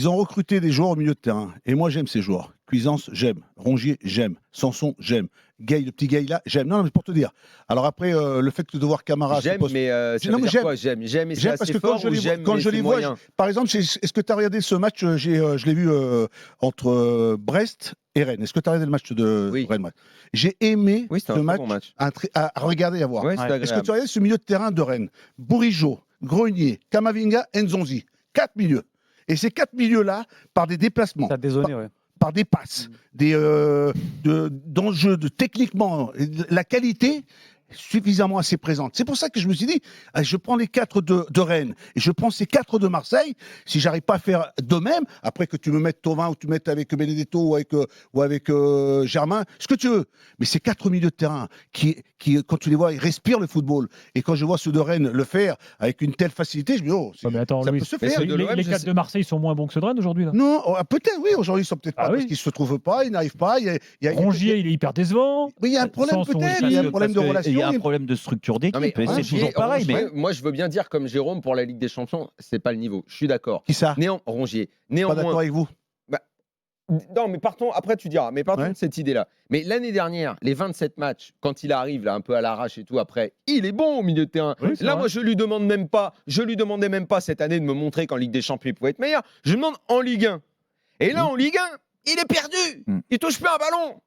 Ils ont recruté des joueurs au milieu de terrain. Et moi, j'aime ces joueurs. Cuisance, j'aime. Rongier, j'aime. Sanson, j'aime. Gay, le petit Gay là, j'aime. Non, mais pour te dire. Alors après, le fait de voir Camara... J'aime, mais ça Non, veut mais dire quoi? J'aime et c'est parce assez que fort ou j'aime quand mais je c'est les vois, moyen? par exemple, est-ce que tu as regardé ce match je l'ai vu entre Brest et Rennes. Est-ce que tu as regardé le match de Oui. Rennes? J'ai aimé Oui, c'était ce un très match, bon match. à regarder et à voir. Ouais, c'était Est-ce que agréable. tu as regardé ce milieu de terrain de Rennes? Bourigeaud, Grenier, Kamavinga, Nzonzi. 4 milieux. Et ces 4 milieux-là, par des déplacements, Ça a désonné, ouais. par des passes, d'enjeux, techniquement, la qualité suffisamment assez présente. C'est pour ça que je me suis dit, je prends les 4 de Rennes et je prends ces 4 de Marseille. Si j'arrive pas à faire de même, après que tu me mettes Thauvin ou tu me mettes avec Benedetto ou avec Germain, ce que tu veux. Mais ces 4 milieux de terrain qui, quand tu les vois, ils respirent le football. Et quand je vois ceux de Rennes le faire avec une telle facilité, je me dis, oh, Ouais, mais attends, ça Louis, peut se mais faire. ceux de l'OM, les je 4 sais- de Marseille sont moins bons que ceux de Rennes aujourd'hui, là. Non, peut-être, oui. Aujourd'hui, ils sont peut-être Ah pas oui. parce qu'ils se trouvent pas, ils n'arrivent pas. Rongier, il est hyper décevant. Oui, il y a un problème Sanson peut-être, aussi, il y a un parce problème de Parce que relation. Il y a un problème de structure d'équipe. Non, mais Et c'est Rongier, toujours pareil. Mais moi, je veux bien dire comme Jérôme pour la Ligue des Champions, c'est pas le niveau. Je suis d'accord. Qui ça? Rongier. Pas d'accord Néanmoins, avec vous. non, mais partons. Après, tu diras. Mais partons Ouais. de cette idée-là. Mais l'année dernière, les 27 matchs, quand il arrive là, un peu à l'arrache et tout, après, il est bon au milieu de terrain. Oui, c'est Là, vrai. moi, je lui demandais même pas cette année de me montrer qu'en Ligue des Champions, il pouvait être meilleur. Je lui demande en Ligue 1. Et là, en Ligue 1, il est perdu. Il touche plus un ballon.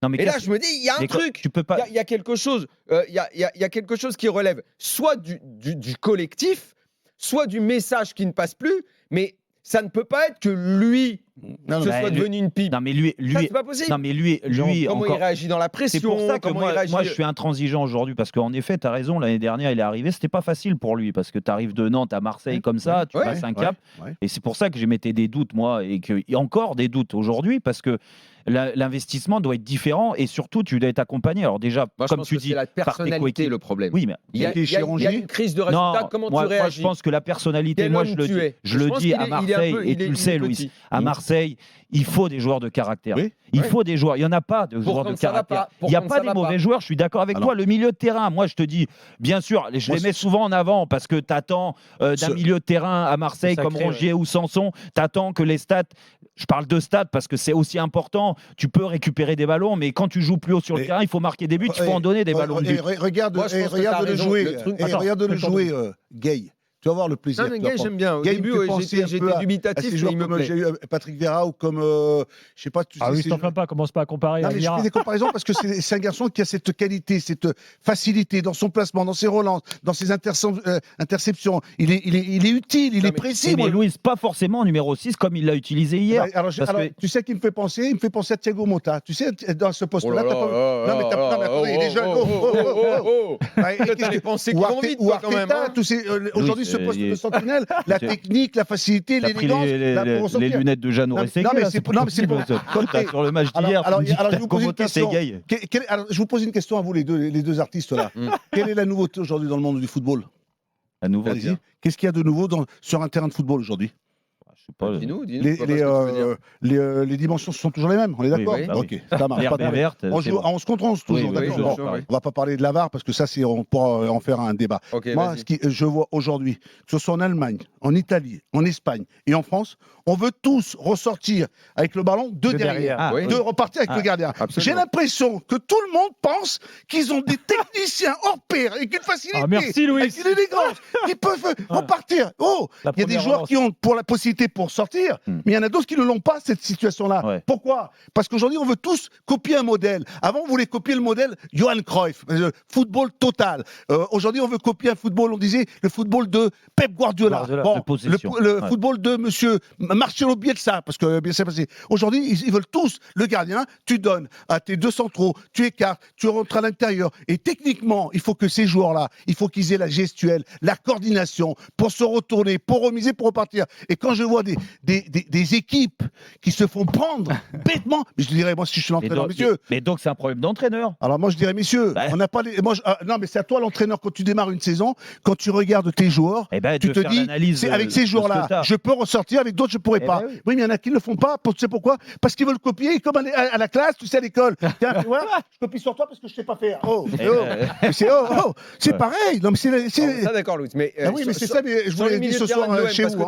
non, mais Et là, je me dis, il y a un truc. Tu peux pas. Il y a quelque chose. Il y a quelque chose qui relève soit du collectif, soit du message qui ne passe plus. Mais ça ne peut pas être que lui Non, ce bah, soit lui- devenu une pipe. Non, mais lui, Ça, c'est pas possible. non, mais lui Comment il encore. réagit dans la pression? C'est pour ça que comment il réagit... moi, je suis intransigeant aujourd'hui parce qu'en effet, tu as raison, l'année dernière, il est arrivé, c'était pas facile pour lui parce que tu arrives de Nantes à Marseille comme ça, tu Ouais, passes un cap. ouais. Et c'est pour ça que j'émettais des doutes, moi, et qu'il y a encore des doutes aujourd'hui parce que l'investissement doit être différent et surtout, tu dois être accompagné. Alors, déjà, Moi, je comme pense tu que dis, c'est la par tes personnalité coéquipiers. le problème. Oui, mais Il y a, Qui est il y a- chez il y a Rongier une crise de résultat. non, Comment tu moi, réagis? je pense que la personnalité, Quel moi, homme je le tu dis, es? je le pense dis qu'il à est- il est un Marseille, peu- et il tu est- le il sais, est Louis, petit. à Marseille, il faut des joueurs de caractère. Oui. Il Ouais. faut des joueurs. Il n'y en a pas de joueurs de quand ça va caractère. pas, pour Il n'y a quand pas ça des va mauvais pas. joueurs, je suis d'accord avec Alors. toi. Le milieu de terrain, moi, je te dis, bien sûr, je Moi, les mets souvent en avant parce que tu attends d'un Ce- milieu de terrain à Marseille C'est comme sacré, Rongier ou Sanson, tu attends que les stats. Je parle de stats parce que c'est aussi important. Tu peux récupérer des ballons, mais quand tu joues plus haut sur le Et- terrain, il faut marquer des buts, il faut en donner des ballons de but. Regarde, Moi, je pense que regarde t'as le raison. jouer. Le truc- Et Attends, regarde le fais le tour jouer, Gay. Tu vas voir le plaisir. Non, mais que tu vas Gay, prendre. j'aime bien. Au Gay, il début, me fait penser un j'étais peu à dubitatif, ces mais joueurs il me comme plaît. j'ai eu Patrick Vieira ou comme, je sais pas, tu Ah sais, oui, ces t'en joueurs- fais pas, commence pas à comparer Non, à mais je Vieira. fais des comparaisons parce que c'est un garçon qui a cette qualité, cette facilité dans son placement, dans ses relances, dans ses interceptions. Il est utile, il Non, est mais- précis. Mais moi. Louis, pas forcément numéro 6 comme il l'a utilisé hier. Alors, parce que- tu sais qui me fait penser? Il me fait penser à Thiago Motta. Tu sais, dans ce Oh poste-là, là t'as là, pas... Non, mais attendez, il est jeune. Toi, t'as les pensées qui Ou vont vite, toi, quand même. Arteta, aujourd'hui, ce poste de sentinelle, la technique, la facilité, T'as pris l'élégance, les ressortir. lunettes de Jeannot Non, Rességuier, non, mais là, c'est pas non, mais c'est possible. Quand t'es- Sur le match Alors, d'hier, alors, tu me dis alors, je vous pose une Comota, c'est question. gay. Alors, je vous pose une question à vous, les deux artistes là. Quelle est la nouveauté aujourd'hui dans le monde du football? À nouveau. Allez-y. Qu'est-ce qu'il y a de nouveau sur un terrain de football aujourd'hui? Je sais pas. Dis-nous, Les, je vois pas ce que tu veux dire. les dimensions sont toujours les mêmes, on est d'accord? oui, bah oui. Ok, ça marche. L'herbe Pas est de- verte. On c'est joue bon. à 11 contre 11 toujours, Oui, d'accord? bien Bon, sûr, oui. on va pas parler de la VAR parce que ça, on pourra en faire un débat. Ok, Moi, vas-y. je vois aujourd'hui, que ce soit en Allemagne, en Italie, en Espagne et en France, on veut tous ressortir avec le ballon de derrière. Ah, oui. De repartir avec Ah, le gardien. absolument. J'ai l'impression que tout le monde pense qu'ils ont des techniciens hors pair avec une facilité, Ah, merci, Louis. avec une élégance, qui peuvent repartir. Oh, La il y a des première joueurs relance. qui ont pour la possibilité pour sortir, mais il y en a d'autres qui ne l'ont pas, cette situation-là. Ouais. Pourquoi? Parce qu'aujourd'hui, on veut tous copier un modèle. Avant, on voulait copier le modèle Johan Cruyff, football total. Aujourd'hui, on veut copier un football, on disait le football de Pep Guardiola. Guardiola, de possession. Le Ouais. football de monsieur Marcelo Bielsa, parce que bien c'est passé. Aujourd'hui, ils veulent tous le gardien, tu donnes à tes deux centraux, tu écartes, tu rentres à l'intérieur. Et techniquement, il faut que ces joueurs-là, il faut qu'ils aient la gestuelle, la coordination pour se retourner, pour remiser, pour repartir. Et quand je vois des équipes qui se font prendre bêtement, mais je dirais, moi, si je suis l'entraîneur, messieurs. Mais donc, c'est un problème d'entraîneur. Alors moi je dirais messieurs, Bah. on n'a pas les... non mais c'est à toi l'entraîneur quand tu démarres une saison, quand tu regardes tes joueurs, Eh ben, tu de te faire dis l'analyse avec de ces ce que joueurs-là, t'as. je peux ressortir, avec d'autres je pourrais Eh pas. ben oui. Oui mais il y en a qui ne le font pas, tu sais pourquoi? Parce qu'ils veulent copier comme à la classe, tu sais à l'école. Tiens, tu vois, je copie sur toi parce que je sais pas faire. Oh, Eh oh. ben, Mais c'est pareil. Non mais c'est Ça, d'accord, Louis. Mais, ah oui mais c'est ça mais je vous sur les l'ai dit milieux ce de terrain soir de l'OM, chez parce vous. que hein.